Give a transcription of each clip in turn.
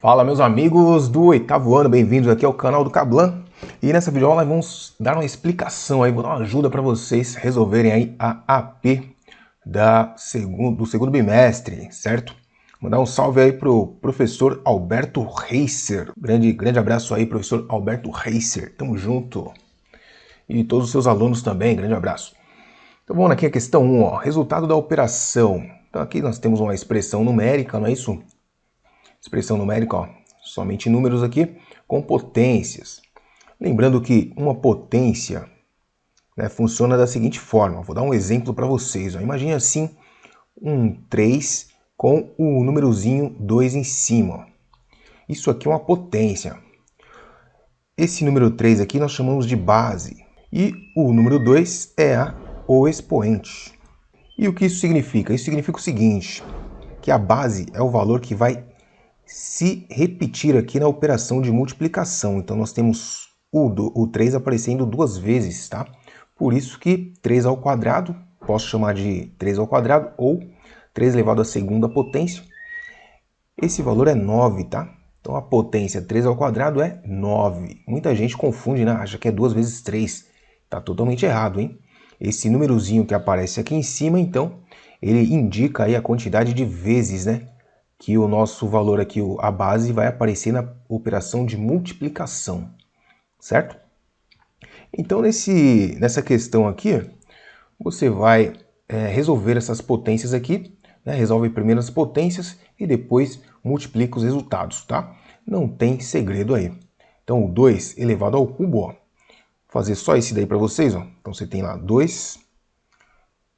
Fala, meus amigos do oitavo ano, bem-vindos aqui ao canal do Cablan. E nessa videoaula vamos dar uma explicação aí, vou dar uma ajuda para vocês resolverem aí a AP do segundo bimestre, certo? Mandar um salve aí pro professor Alberto Reiser. Grande abraço aí, professor Alberto Reiser. Tamo junto. E todos os seus alunos também, grande abraço. Então vamos aqui a questão 1, ó, resultado da operação. Então aqui nós temos uma expressão numérica, não é isso? Expressão numérica, ó, somente números aqui com potências. Lembrando que uma potência, né, funciona da seguinte forma. Vou dar um exemplo para vocês. Ó. Imagine assim um 3 com o númerozinho 2 em cima. Ó. Isso aqui é uma potência. Esse número 3 aqui nós chamamos de base. E o número 2 é o expoente. E o que isso significa? Isso significa o seguinte, que a base é o valor que vai se repetir aqui na operação de multiplicação. Então nós temos o 3 aparecendo duas vezes, tá? Por isso que 3 ao quadrado, posso chamar de 3 ao quadrado ou 3 elevado à segunda potência. Esse valor é 9, tá? Então a potência 3 ao quadrado é 9. Muita gente confunde, né? Acha que é 2 vezes 3. Tá totalmente errado, hein? Esse númerozinho que aparece aqui em cima, então, ele indica aí a quantidade de vezes, né? Que o nosso valor aqui, a base, vai aparecer na operação de multiplicação, certo? Então, nessa questão aqui, você vai resolver essas potências aqui, né? Resolve primeiro as potências e depois multiplica os resultados, tá? Não tem segredo aí. Então, o 2 elevado ao cubo, ó, vou fazer só esse daí para vocês, ó. Então, você tem lá 2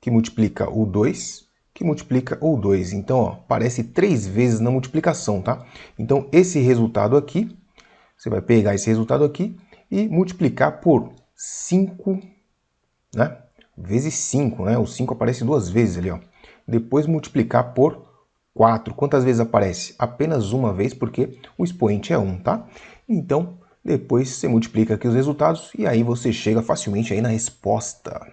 que multiplica o 2, que multiplica o 2. Então, ó, aparece 3 vezes na multiplicação, tá? Então, esse resultado aqui, você vai pegar esse resultado aqui e multiplicar por 5, né? Vezes 5, né? O 5 aparece duas vezes ali, ó. Depois multiplicar por 4. Quantas vezes aparece? Apenas uma vez, porque o expoente é 1, tá? Então, depois você multiplica aqui os resultados e aí você chega facilmente aí na resposta.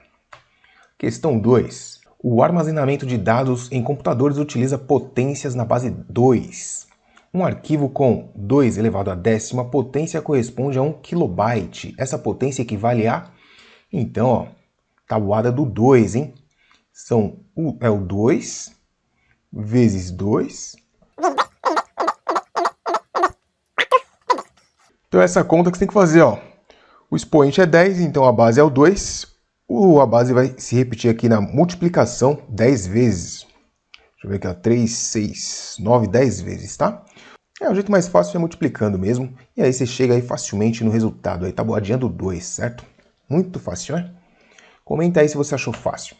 Questão 2. O armazenamento de dados em computadores utiliza potências na base 2. Um arquivo com 2 elevado à décima potência corresponde a 1 kilobyte. Essa potência equivale a... Então, ó, tabuada do 2, hein? É o 2 vezes 2. Então, essa conta que você tem que fazer, ó. O expoente é 10, então a base é o 2. A base vai se repetir aqui na multiplicação 10 vezes. Deixa eu ver aqui, ó, 3, 6, 9, 10 vezes, tá? O jeito mais fácil é multiplicando mesmo. E aí você chega aí facilmente no resultado. Aí tabuadinha do 2, certo? Muito fácil, né? Comenta aí se você achou fácil.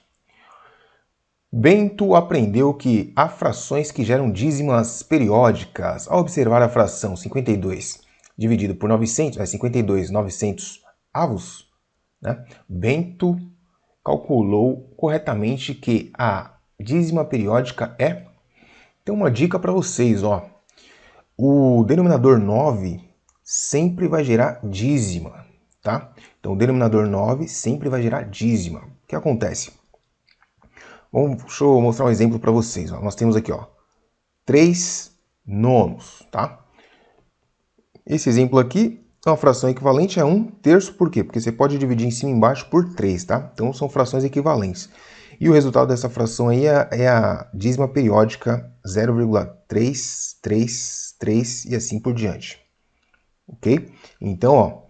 Bento aprendeu que há frações que geram dízimas periódicas. Ao observar a fração 52 dividido por 900, 52 900 avos, né? Bento calculou corretamente que a dízima periódica é... Tem uma dica para vocês, ó. O denominador 9 sempre vai gerar dízima, tá? Então o denominador 9 sempre vai gerar dízima. O que acontece? Deixa eu mostrar um exemplo para vocês. Ó. Nós temos aqui, ó, 3 nonos, tá? Esse exemplo aqui é uma fração equivalente a 1/3, por quê? Porque você pode dividir em cima e embaixo por 3, tá? Então são frações equivalentes. E o resultado dessa fração aí é a dízima periódica 0,333 e assim por diante. Ok? Então, ó,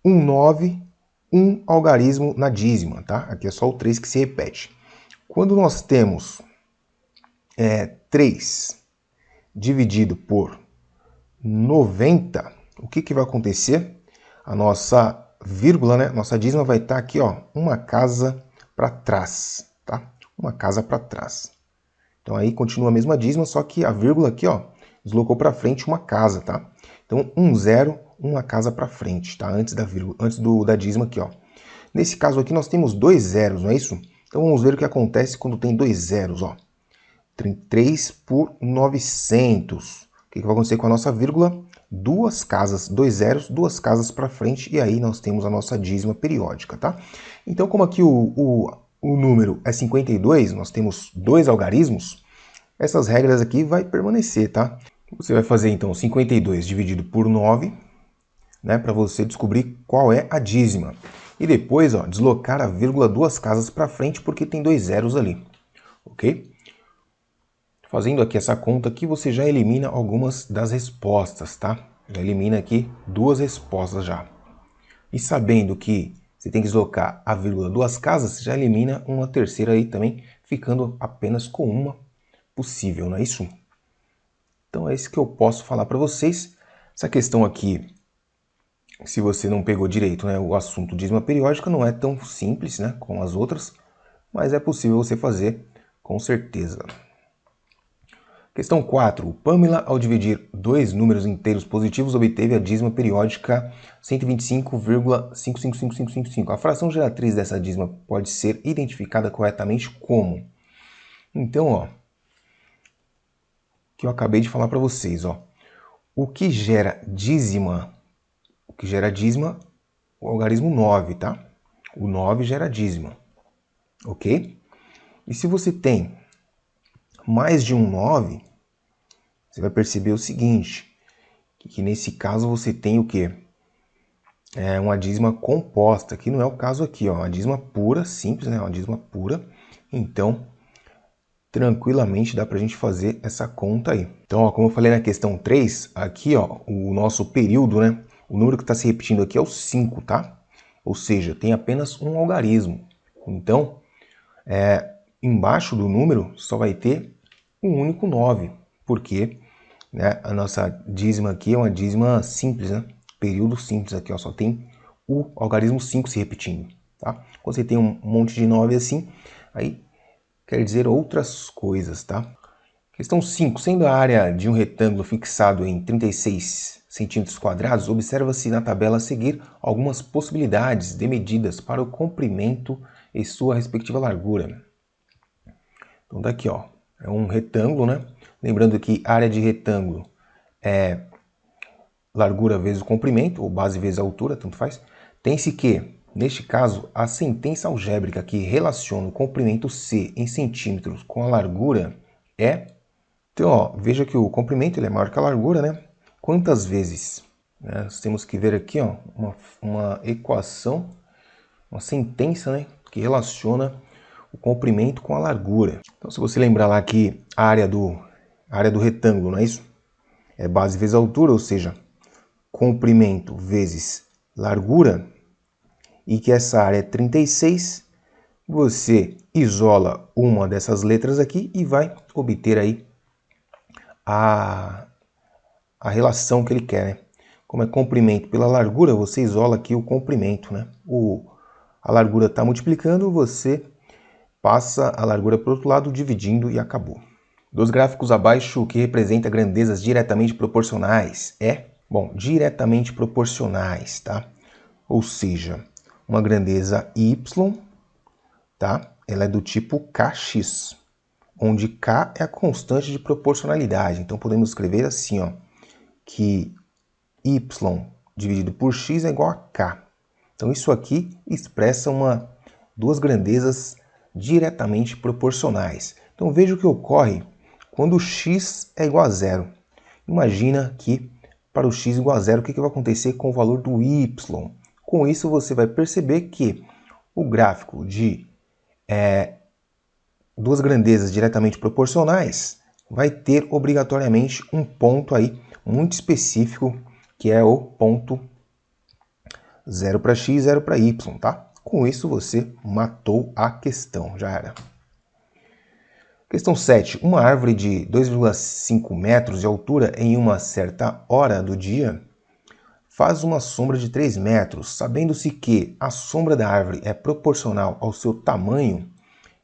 9, um algarismo na dízima, tá? Aqui é só o 3 que se repete. Quando nós temos 3 dividido por 90, o que vai acontecer? A nossa vírgula, né? Nossa dízima vai estar aqui, ó, uma casa para trás, tá? Uma casa para trás. Então aí continua a mesma dízima, só que a vírgula aqui, ó, deslocou para frente uma casa, tá? Então 0, uma casa para frente, tá? Antes da vírgula, antes da dízima aqui, ó. Nesse caso aqui nós temos 2 zeros, não é isso? Então vamos ver o que acontece quando tem 2 zeros, ó. 3 por 900. O que vai acontecer com a nossa vírgula? 2 casas, 2 zeros, 2 casas para frente, e aí nós temos a nossa dízima periódica, tá? Então, como aqui o número é 52, nós temos 2 algarismos, essas regras aqui vai permanecer, tá? Você vai fazer então 52 dividido por 9, né, para você descobrir qual é a dízima. E depois, ó, deslocar a vírgula 2 casas para frente porque tem 2 zeros ali, ok? Fazendo aqui essa conta aqui, você já elimina algumas das respostas, tá? Já elimina aqui 2 respostas já. E sabendo que você tem que deslocar a vírgula 2 casas, você já elimina uma terceira aí também, ficando apenas com uma possível, não é isso? Então é isso que eu posso falar para vocês. Essa questão aqui, se você não pegou direito, né, o assunto dízima periódica não é tão simples, né, como as outras, mas é possível você fazer com certeza. Questão 4. Pamela, ao dividir dois números inteiros positivos, obteve a dízima periódica 125,555555. A fração geratriz dessa dízima pode ser identificada corretamente como? Então, ó, que eu acabei de falar para vocês, ó. O que gera dízima? O que gera dízima? O algarismo 9, tá? O 9 gera dízima, ok? E se você tem mais de um 9, você vai perceber o seguinte, que nesse caso você tem o quê? É uma dízima composta, que não é o caso aqui, ó, uma dízima pura, simples, né? Uma dízima pura. Então, tranquilamente dá pra gente fazer essa conta aí. Então, ó, como eu falei na questão 3, aqui, ó, o nosso período, né? O número que está se repetindo aqui é o 5, tá? Ou seja, tem apenas um algarismo. Então, embaixo do número só vai ter um único 9, porque, né, a nossa dízima aqui é uma dízima simples, né? Período simples aqui, ó, só tem o algarismo 5 se repetindo, tá? Quando você tem um monte de 9 assim, aí quer dizer outras coisas, tá? Questão 5. Sendo a área de um retângulo fixado em 36 centímetros quadrados, observa-se na tabela a seguir algumas possibilidades de medidas para o comprimento e sua respectiva largura. Então daqui, ó, é um retângulo, né? Lembrando que área de retângulo é largura vezes o comprimento, ou base vezes a altura, tanto faz. Tem-se que, neste caso, a sentença algébrica que relaciona o comprimento C em centímetros com a largura é... Então, ó, veja que o comprimento ele é maior que a largura, né? Quantas vezes? Né? Nós temos que ver aqui, ó, uma equação, uma sentença, né, que relaciona o comprimento com a largura. Então, se você lembrar lá que a área do retângulo, não é isso? É base vezes altura, ou seja, comprimento vezes largura, e que essa área é 36, você isola uma dessas letras aqui e vai obter aí a relação que ele quer, né? Como é comprimento pela largura, você isola aqui o comprimento, né? A largura está multiplicando, você passa a largura para o outro lado, dividindo e acabou. Dos gráficos abaixo, o que representa grandezas diretamente proporcionais é, bom, diretamente proporcionais, tá? Ou seja, uma grandeza y, tá? Ela é do tipo kx, onde k é a constante de proporcionalidade. Então podemos escrever assim, ó, que y dividido por x é igual a k. Então isso aqui expressa duas grandezas diretamente proporcionais. Então veja o que ocorre quando x é igual a zero. Imagina que para o x igual a zero, o que vai acontecer com o valor do y? Com isso você vai perceber que o gráfico de duas grandezas diretamente proporcionais vai ter obrigatoriamente um ponto aí muito específico, que é o ponto 0 para x, 0 para y, tá? Com isso você matou a questão, já era. Questão 7. Uma árvore de 2,5 metros de altura em uma certa hora do dia faz uma sombra de 3 metros. Sabendo-se que a sombra da árvore é proporcional ao seu tamanho,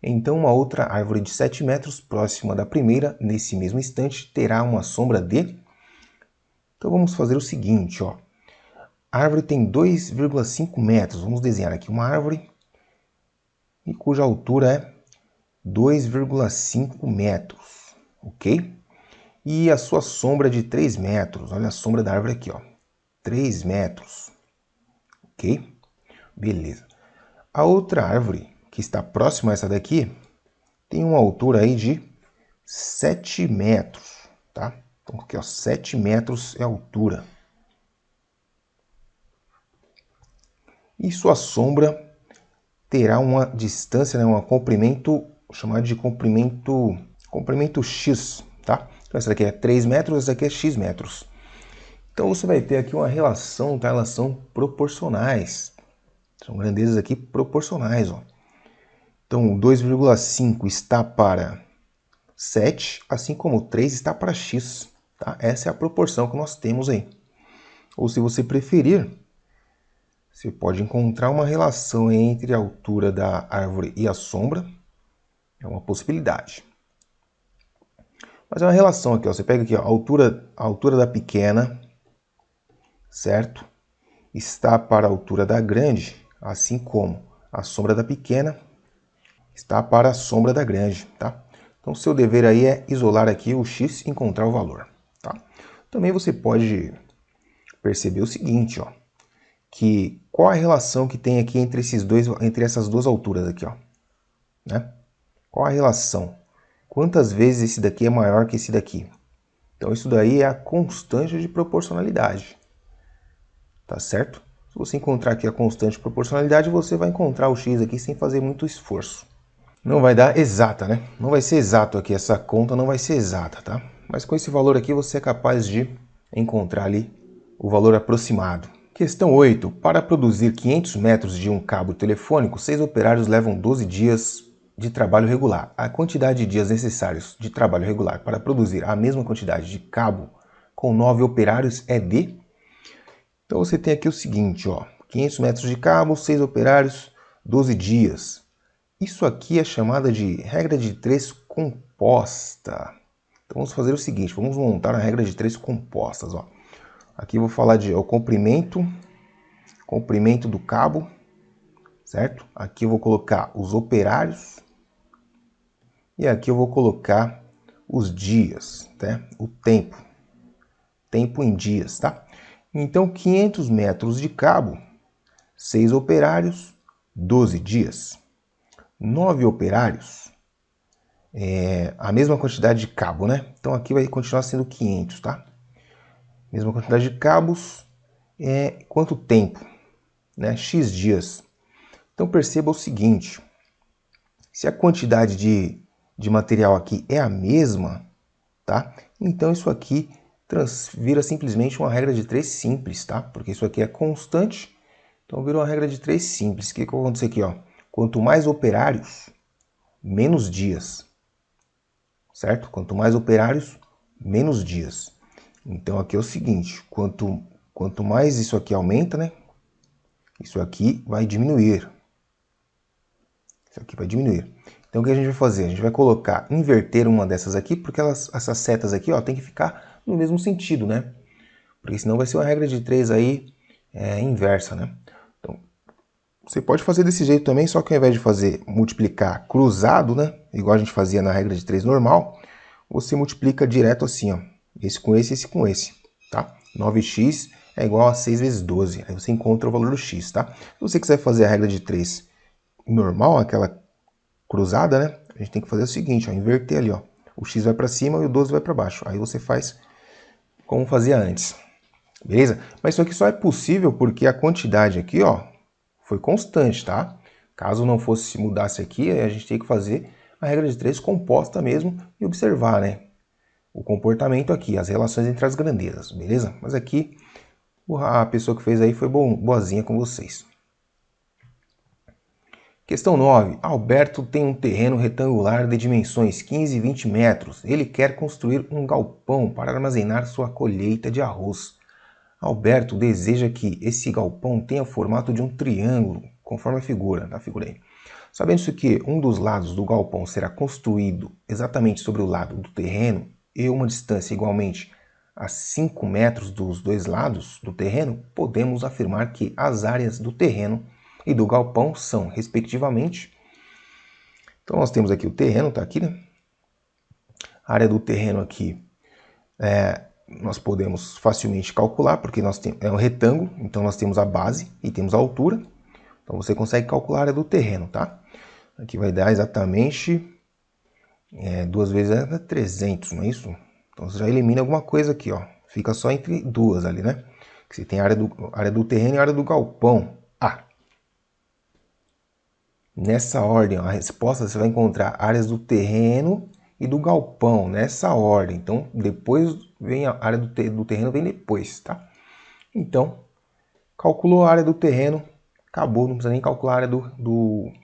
então uma outra árvore de 7 metros próxima da primeira, nesse mesmo instante, terá uma sombra de... Então vamos fazer o seguinte, ó. A árvore tem 2,5 metros. Vamos desenhar aqui uma árvore e cuja altura é 2,5 metros, ok? E a sua sombra é de 3 metros. Olha a sombra da árvore aqui, ó. 3 metros, ok? Beleza. A outra árvore, que está próxima a essa daqui, tem uma altura aí de 7 metros, tá? Então aqui, ó, 7 metros é a altura. E sua sombra terá uma distância, né, um comprimento, chamado de comprimento X, tá? Então essa daqui é 3 metros, essa daqui é X metros. Então você vai ter aqui uma relação, tá? Elas são proporcionais. São grandezas aqui proporcionais, ó. Então 2,5 está para 7, assim como o 3 está para X, tá? Essa é a proporção que nós temos aí. Ou se você preferir, você pode encontrar uma relação entre a altura da árvore e a sombra. É uma possibilidade. Mas é uma relação aqui, ó. Você pega aqui, ó, a altura da pequena, certo? Está para a altura da grande, assim como a sombra da pequena está para a sombra da grande, tá? Então, seu dever aí é isolar aqui o x e encontrar o valor, tá? Também você pode perceber o seguinte, ó, que qual a relação que tem aqui entre essas duas alturas aqui, ó, né? Qual a relação? Quantas vezes esse daqui é maior que esse daqui? Então, isso daí é a constante de proporcionalidade, tá certo? Se você encontrar aqui a constante de proporcionalidade, você vai encontrar o x aqui sem fazer muito esforço. Não vai dar exata, né? Não vai ser exato aqui, essa conta não vai ser exata, tá? Mas com esse valor aqui você é capaz de encontrar ali o valor aproximado. Questão 8. Para produzir 500 metros de um cabo telefônico, 6 operários levam 12 dias de trabalho regular. A quantidade de dias necessários de trabalho regular para produzir a mesma quantidade de cabo com 9 operários é de... Então você tem aqui o seguinte, ó, 500 metros de cabo, 6 operários, 12 dias. Isso aqui é chamada de regra de 3 composta. Então vamos fazer o seguinte, vamos montar a regra de 3 compostas, ó. Aqui eu vou falar de o comprimento do cabo, certo? Aqui eu vou colocar os operários e aqui eu vou colocar os dias, tá? O tempo em dias, tá? Então 500 metros de cabo, 6 operários, 12 dias. 9 operários, a mesma quantidade de cabo, né? Então aqui vai continuar sendo 500, tá? Mesma quantidade de cabos, quanto tempo? Né? X dias. Então perceba o seguinte, se a quantidade de material aqui é a mesma, tá? Então isso aqui vira simplesmente uma regra de 3 simples, tá? Porque isso aqui é constante, então vira uma regra de 3 simples. O que vai acontecer aqui, ó? Quanto mais operários, menos dias, certo? Quanto mais operários, menos dias. Então aqui é o seguinte, quanto mais isso aqui aumenta, né? Isso aqui vai diminuir. Isso aqui vai diminuir. Então o que a gente vai fazer? A gente vai inverter uma dessas aqui, porque essas setas aqui, ó, tem que ficar no mesmo sentido, né? Porque senão vai ser uma regra de 3 aí inversa, né? Então, você pode fazer desse jeito também, só que ao invés de fazer multiplicar cruzado, né? Igual a gente fazia na regra de 3 normal, você multiplica direto assim, ó. Esse com esse com esse, tá? 9x é igual a 6 vezes 12. Aí você encontra o valor do x, tá? Se você quiser fazer a regra de 3 normal, aquela cruzada, né? A gente tem que fazer o seguinte, ó, inverter ali, ó. O x vai para cima e o 12 vai para baixo. Aí você faz como fazia antes. Beleza? Mas isso aqui só é possível porque a quantidade aqui, ó, foi constante, tá? Caso não fosse mudasse aqui, a gente tem que fazer a regra de 3 composta mesmo e observar, né? O comportamento aqui, as relações entre as grandezas, beleza? Mas aqui a pessoa que fez aí foi boazinha com vocês. Questão 9. Alberto tem um terreno retangular de dimensões 15 e 20 metros. Ele quer construir um galpão para armazenar sua colheita de arroz. Alberto deseja que esse galpão tenha o formato de um triângulo, conforme a figura, na figura aí. Sabendo-se que um dos lados do galpão será construído exatamente sobre o lado do terreno e uma distância igualmente a 5 metros dos dois lados do terreno, podemos afirmar que as áreas do terreno e do galpão são, respectivamente... Então nós temos aqui o terreno, tá aqui, né? A área do terreno aqui nós podemos facilmente calcular, porque é um retângulo, então nós temos a base e temos a altura. Então você consegue calcular a área do terreno, tá? Aqui vai dar exatamente 2 vezes 300, não é isso? Então você já elimina alguma coisa aqui, ó. Fica só entre duas ali, né? Que você tem a área do terreno e a área do galpão. Ah! Nessa ordem, ó, a resposta você vai encontrar áreas do terreno e do galpão, nessa ordem. Então, depois vem a área do terreno, vem depois, tá? Então, calculou a área do terreno, acabou, não precisa nem calcular a área como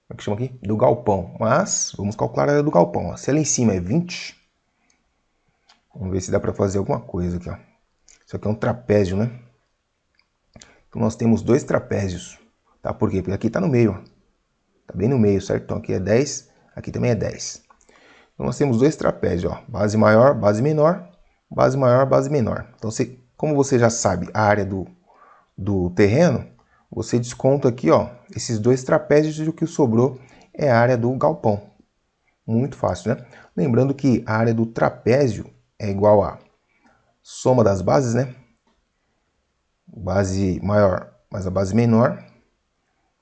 é que chama aqui? Do galpão. Mas, vamos calcular a área do galpão. Ó. Se ela em cima é 20, vamos ver se dá para fazer alguma coisa aqui, ó. Isso aqui é um trapézio, né? Então, nós temos dois trapézios, tá? Por quê? Porque aqui está no meio, ó. Tá bem no meio, certo? Então, aqui é 10, aqui também é 10. Então, nós temos dois trapézios, ó. Base maior, base menor, base maior, base menor. Então, como você já sabe a área do terreno, você desconta aqui, ó, esses dois trapézios e o que sobrou é a área do galpão. Muito fácil, né? Lembrando que a área do trapézio é igual a soma das bases, né? Base maior mais a base menor,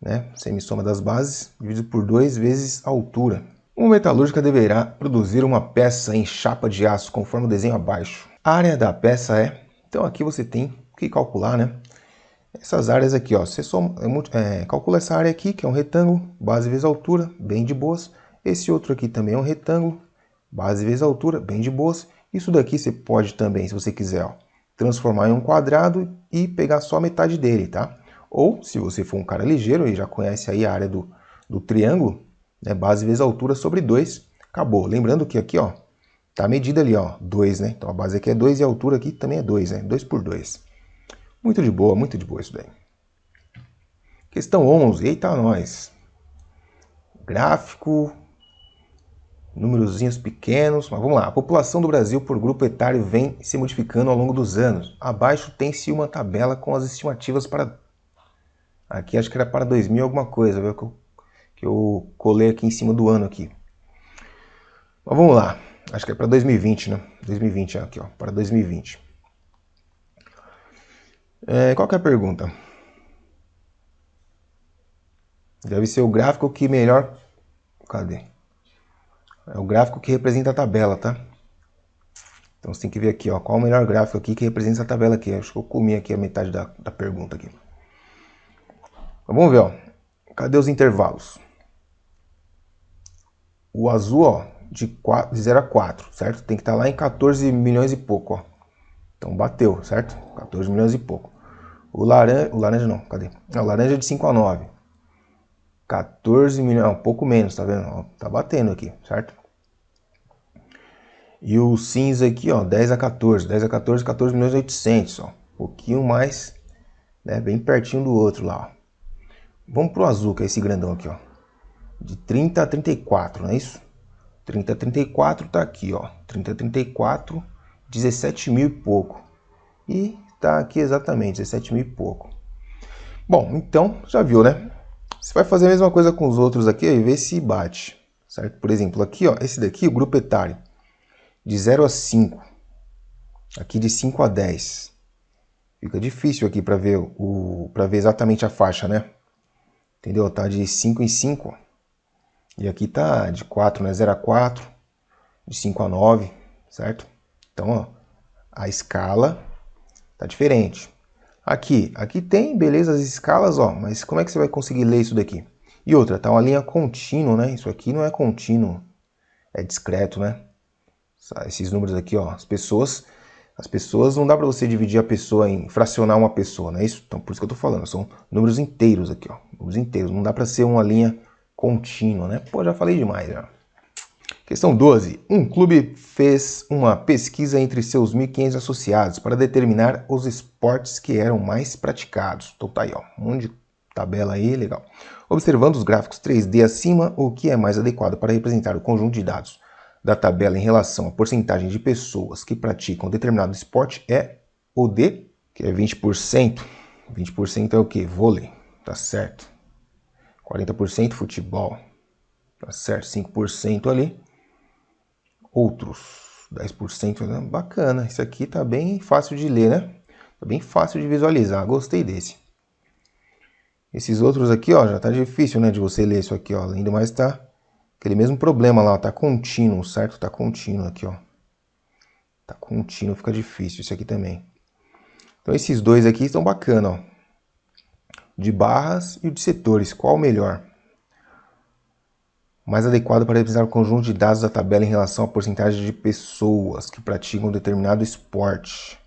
né? Semissoma das bases, dividido por 2 vezes a altura. Uma metalúrgica deverá produzir uma peça em chapa de aço, conforme o desenho abaixo. A área da peça é... Então aqui você tem que calcular, né? Essas áreas aqui, ó, você calcula essa área aqui, que é um retângulo, base vezes altura, bem de boas. Esse outro aqui também é um retângulo, base vezes altura, bem de boas. Isso daqui você pode também, se você quiser, ó, transformar em um quadrado e pegar só a metade dele, tá? Ou, se você for um cara ligeiro e já conhece aí a área do triângulo, né, base vezes altura sobre 2, acabou. Lembrando que aqui, ó, tá a medida ali, ó, 2, né? Então a base aqui é 2 e a altura aqui também é 2, né? 2 por 2. Muito de boa isso daí. Questão 11. Eita, nós. Gráfico. Númerozinhos pequenos. Mas vamos lá. A população do Brasil por grupo etário vem se modificando ao longo dos anos. Abaixo tem-se uma tabela com as estimativas para... Aqui acho que era para 2000 alguma coisa, viu? Que eu colei aqui em cima do ano aqui. Mas vamos lá. Acho que é para 2020, né? 2020 aqui, ó. Para 2020. Qual que é a pergunta? Deve ser o gráfico que melhor... Cadê? É o gráfico que representa a tabela, tá? Então você tem que ver aqui, ó, qual o melhor gráfico aqui que representa a tabela aqui. Acho que eu comi aqui a metade da pergunta aqui. Mas vamos ver, ó. Cadê os intervalos? O azul, ó, de 0 a 4, certo? Tem que estar lá em 14 milhões e pouco, ó. Então bateu, certo? 14 milhões e pouco. O laranja não, cadê? Não, o laranja é de 5 a 9. 14 milhões, um pouco menos, tá vendo? Ó, tá batendo aqui, certo? E o cinza aqui, ó, 10 a 14. 10 a 14, 14 milhões e 800, ó. Um pouquinho mais, né, bem pertinho do outro lá, ó. Vamos pro azul, que é esse grandão aqui, ó. De 30 a 34, não é isso? 30 a 34 tá aqui, ó. 30 a 34, 17 mil e pouco. E tá aqui exatamente, 17 mil e pouco. Bom, então, já viu, né? Você vai fazer a mesma coisa com os outros aqui e ver se bate, certo? Por exemplo, aqui, ó, esse daqui, o grupo etário, de 0 a 5. Aqui de 5 a 10. Fica difícil aqui para ver, exatamente a faixa, né? Entendeu? Tá de 5 em 5. E aqui tá de 4, né? 0 a 4. De 5 a 9, certo? Então, ó, a escala tá diferente. Aqui tem, beleza, as escalas, ó, mas como é que você vai conseguir ler isso daqui? E outra, tá uma linha contínua, né? Isso aqui não é contínuo, é discreto, né? Esses números aqui, ó, as pessoas não dá para você dividir a pessoa fracionar uma pessoa, não é isso? Então, por isso que eu tô falando, são números inteiros aqui, ó, números inteiros, não dá para ser uma linha contínua, né? Pô, já falei demais, já. Questão 12. Um clube fez uma pesquisa entre seus 1.500 associados para determinar os esportes que eram mais praticados. Então tá aí, ó, um monte de tabela aí, legal. Observando os gráficos 3D acima, o que é mais adequado para representar o conjunto de dados da tabela em relação à porcentagem de pessoas que praticam determinado esporte é o D, que é 20%. 20% é o que? Vôlei, tá certo. 40% futebol, tá certo. 5% ali. Outros, 10%, né? Bacana. Isso aqui tá bem fácil de ler, né? Tá bem fácil de visualizar. Gostei desse. Esses outros aqui, ó, já tá difícil, né, de você ler isso aqui, ó. Além do mais, tá aquele mesmo problema lá, ó, tá contínuo, certo? Tá contínuo aqui, ó. Tá contínuo, fica difícil isso aqui também. Então esses dois aqui estão bacana, ó. De barras e o de setores, qual o melhor? Mais adequado para representar o conjunto de dados da tabela em relação à porcentagem de pessoas que praticam determinado esporte.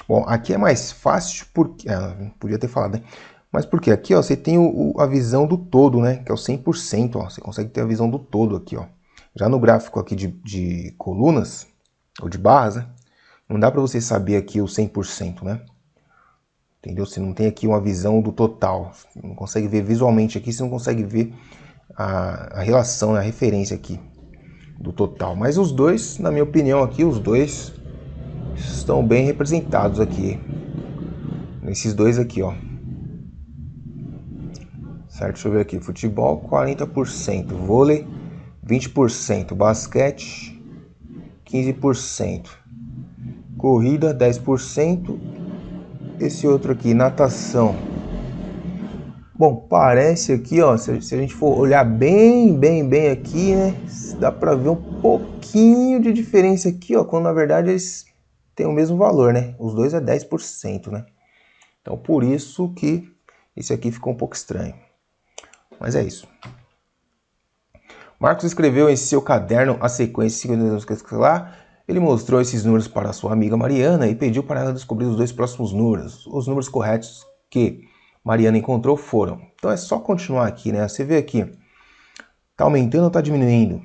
Bom, aqui é mais fácil porque... podia ter falado, né? Mas porque aqui, ó, você tem a visão do todo, né? Que é o 100%, ó. Você consegue ter a visão do todo aqui, ó. Já no gráfico aqui de colunas, ou de barras, né? Não dá para você saber aqui o 100%, né? Entendeu? Você não tem aqui uma visão do total. Você não consegue ver visualmente aqui, você não consegue ver a relação, a referência aqui do total. Mas os dois, na minha opinião aqui, os dois estão bem representados aqui. Nesses dois aqui, ó. Certo? Deixa eu ver aqui. Futebol, 40%. Vôlei, 20%. Basquete, 15%. Corrida, 10%. Esse outro aqui, natação. Bom, parece aqui, ó, se a gente for olhar bem aqui, né, dá pra ver um pouquinho de diferença aqui, ó, quando na verdade eles têm o mesmo valor, né? Os dois é 10%, né? Então por isso que esse aqui ficou um pouco estranho. Mas é isso. Marcos escreveu em seu caderno a sequência de lá. Ele mostrou esses números para sua amiga Mariana e pediu para ela descobrir os dois próximos números. Os números corretos que Mariana encontrou foram. Então é só continuar aqui, né? Você vê aqui. Tá aumentando ou tá diminuindo?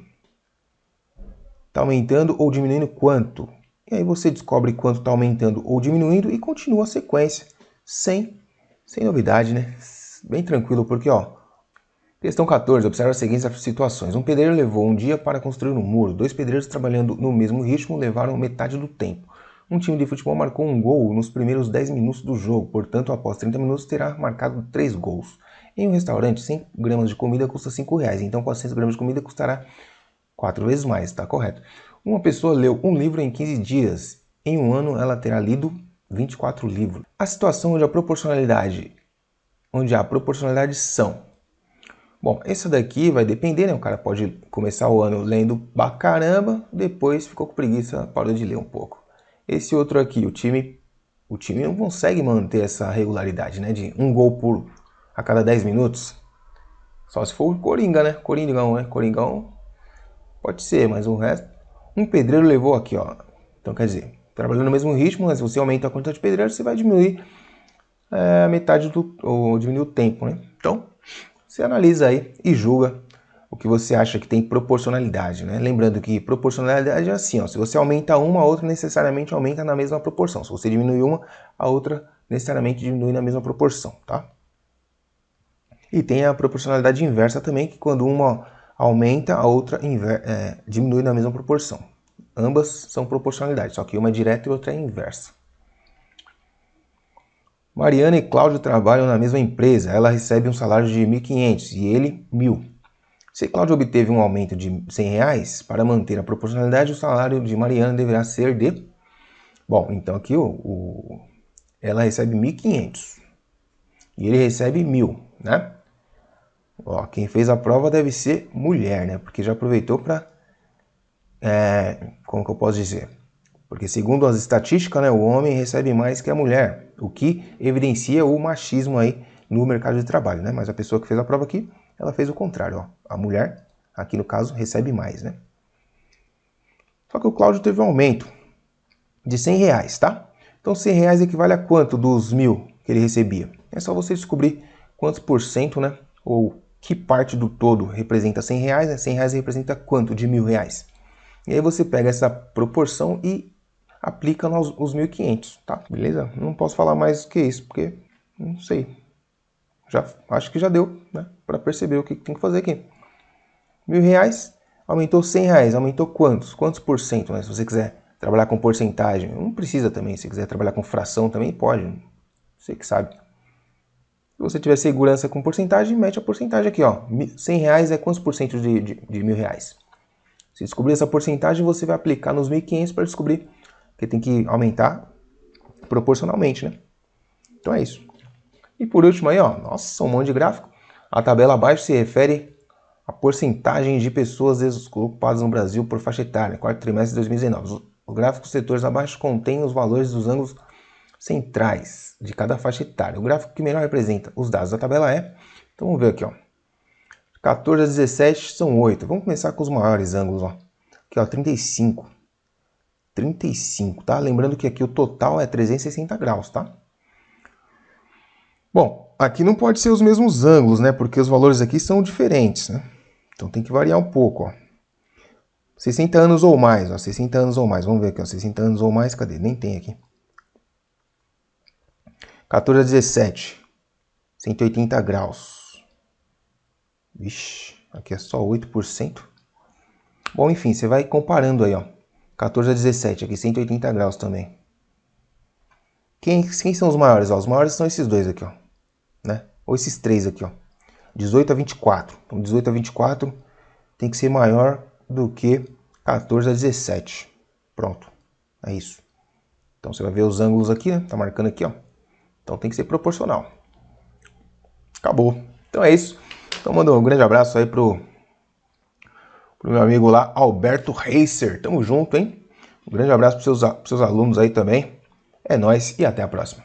Tá aumentando ou diminuindo quanto? E aí você descobre quanto tá aumentando ou diminuindo e continua a sequência. Sem novidade, né? Bem tranquilo, porque, ó. Questão 14. Observa as seguintes situações. Um pedreiro levou um dia para construir um muro. Dois pedreiros trabalhando no mesmo ritmo levaram metade do tempo. Um time de futebol marcou um gol nos primeiros 10 minutos do jogo, portanto, após 30 minutos terá marcado 3 gols. Em um restaurante, 100 gramas de comida custa R$5, então 400 gramas de comida custará 4 vezes mais, está correto. Uma pessoa leu um livro em 15 dias. Em um ano, ela terá lido 24 livros. A situação onde há proporcionalidade são... Bom, essa daqui vai depender, né? O cara pode começar o ano lendo pra caramba, depois ficou com preguiça, parou de ler um pouco. Esse outro aqui, o time não consegue manter essa regularidade, né? De um gol a cada 10 minutos. Só se for o Coringa, né? Coringão, né? Coringão pode ser, mas o resto... Um pedreiro levou aqui, ó. Então, quer dizer, trabalhando no mesmo ritmo, mas se você aumenta a quantidade de pedreiros, você vai diminuir a metade ou diminuir o tempo, né? Então, você analisa aí e julga o que você acha que tem proporcionalidade, né? Lembrando que proporcionalidade é assim, ó, se você aumenta uma, a outra necessariamente aumenta na mesma proporção. Se você diminui uma, a outra necessariamente diminui na mesma proporção, tá? E tem a proporcionalidade inversa também, que quando uma aumenta, a outra diminui na mesma proporção. Ambas são proporcionalidades, só que uma é direta e outra é inversa. Mariana e Cláudio trabalham na mesma empresa. Ela recebe um salário de 1.500 e ele 1.000. Se Cláudio obteve um aumento de R$100, para manter a proporcionalidade, o salário de Mariana deverá ser de... Bom, então aqui ela recebe 1.500 e ele recebe 1.000, né? Ó, quem fez a prova deve ser mulher, né? Porque já aproveitou para... como que eu posso dizer? Porque segundo as estatísticas, né, o homem recebe mais que a mulher, o que evidencia o machismo aí no mercado de trabalho, né? Mas a pessoa que fez a prova aqui, ela fez o contrário, ó. A mulher, aqui no caso, recebe mais, né? Só que o Cláudio teve um aumento de R$100, tá? Então R$100 equivale a quanto dos 1.000 que ele recebia? É só você descobrir quantos por cento, né? Ou que parte do todo representa R$100, né? R$100 representa quanto de R$1.000? E aí você pega essa proporção e aplica os 1.500, tá? Beleza? Não posso falar mais do que isso, porque não sei. Acho que já deu, né? Para perceber o que tem que fazer aqui. R$1.000, aumentou R$100, aumentou quantos? Quantos por cento, né? Se você quiser trabalhar com porcentagem, não precisa também. Se quiser trabalhar com fração também pode. Você que sabe. Se você tiver segurança com porcentagem, mete a porcentagem aqui, ó. R$100 é quantos por cento de R$1.000? Se descobrir essa porcentagem, você vai aplicar nos 1.500 para descobrir que tem que aumentar proporcionalmente, né? Então é isso. E por último aí, ó, nossa, um monte de gráfico. A tabela abaixo se refere à porcentagem de pessoas desocupadas no Brasil por faixa etária, quarto trimestre de 2019. O gráfico dos setores abaixo contém os valores dos ângulos centrais de cada faixa etária. O gráfico que melhor representa os dados da tabela é... Então vamos ver aqui, ó. 14 a 17 são 8. Vamos começar com os maiores ângulos, ó. Aqui, ó, 35. 35, tá? Lembrando que aqui o total é 360 graus, tá? Bom, aqui não pode ser os mesmos ângulos, né? Porque os valores aqui são diferentes, né? Então tem que variar um pouco, ó. 60 anos ou mais, ó. 60 anos ou mais. Vamos ver aqui, ó. 60 anos ou mais, cadê? Nem tem aqui. 14 a 17. 180 graus. Vixe, aqui é só 8%. Bom, enfim, você vai comparando aí, ó. 14 a 17, aqui 180 graus também. Quem são os maiores? Ó, os maiores são esses dois aqui, ó. Né? Ou esses três aqui, ó. 18 a 24. Então, 18 a 24 tem que ser maior do que 14 a 17. Pronto. É isso. Então, você vai ver os ângulos aqui, né? Tá marcando aqui, ó. Então, tem que ser proporcional. Acabou. Então, é isso. Então, manda um grande abraço aí pro meu amigo lá, Alberto Racer. Tamo junto, hein? Um grande abraço pros seus alunos aí também. É nóis e até a próxima.